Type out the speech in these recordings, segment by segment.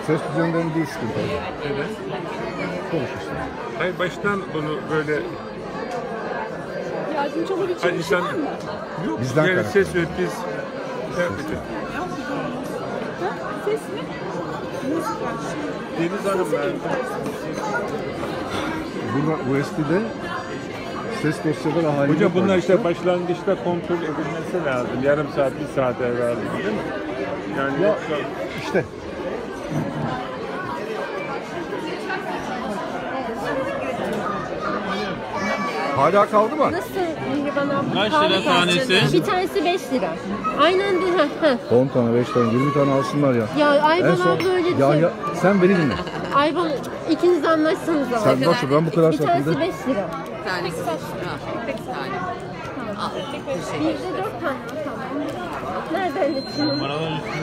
Ses düzenlerinde değil sıkıntı. Evet. Konuş işte. Hayır, baştan bunu böyle... Yardımcı olabilecek bir şey var mı? Yok, Bizden yani kaynaklı. ses ve biz... yapacağız. Ses mi? Deniz Hanım nerede? Burada USB'de ses dosyaları halinde. Hocam bunlar işte koymuşlar. başlangıçta kontrol edilmesi lazım. Yarım saat, bir saat evvel değil mi? Yani Ya işte. Hala kaldı mı? Nasıl Mihriban abla? Kaç lira tanesi? Bir tanesi 5 lira. Aynen bir 10 tane, 5 tane, 20 tane alsınlar ya. Ya Ayban En son, abla öyle ya, diyor. ya, sen beni dinle. Ayban ikiniz anlaşsanız ama. Sen boş ver, ben bu kadar Bir tanesi şekilde. 5 lira. Bir tane kız. Bir tane. Al. Bir de 4 tane. Tamam. Nereden getirdin?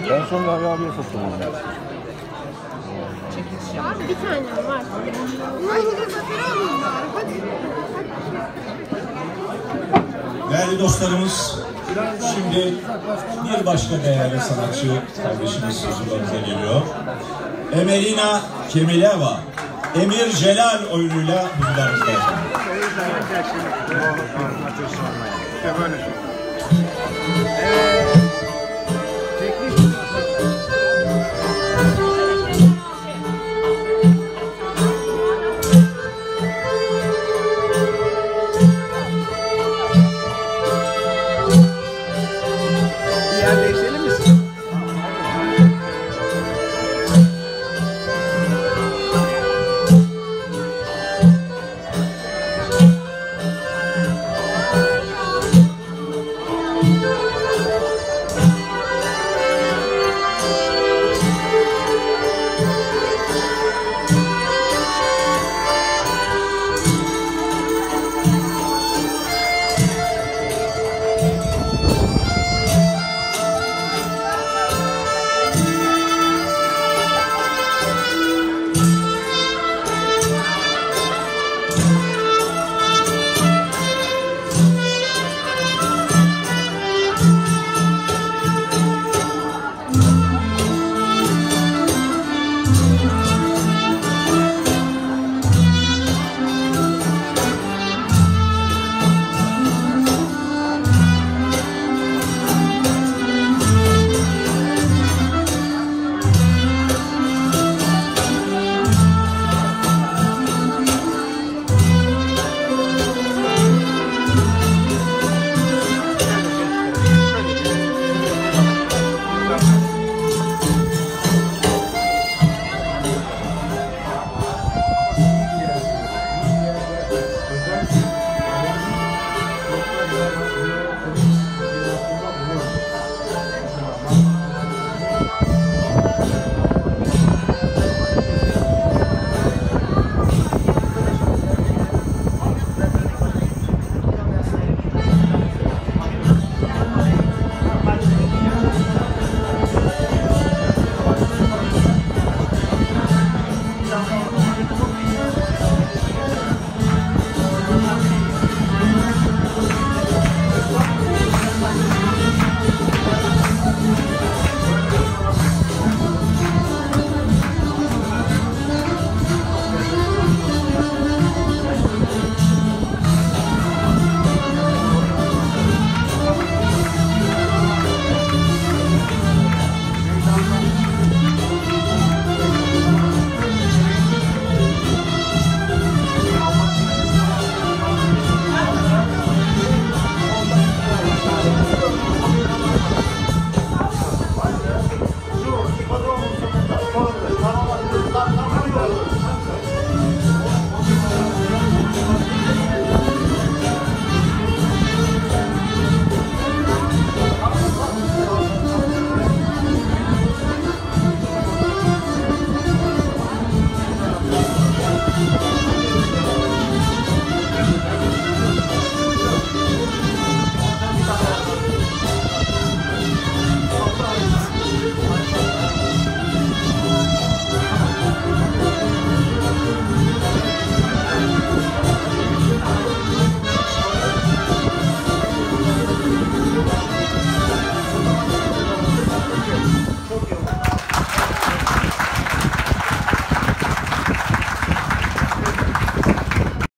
Ben sonra Ali abiye satıyorum. Bir tane var. Değerli dostlarımız, şimdi bir başka değerli sanatçı kardeşimiz huzurlarınıza geliyor. Emelina Kemileva, Emir Celal oyunuyla huzurlarınızda. işte böyle.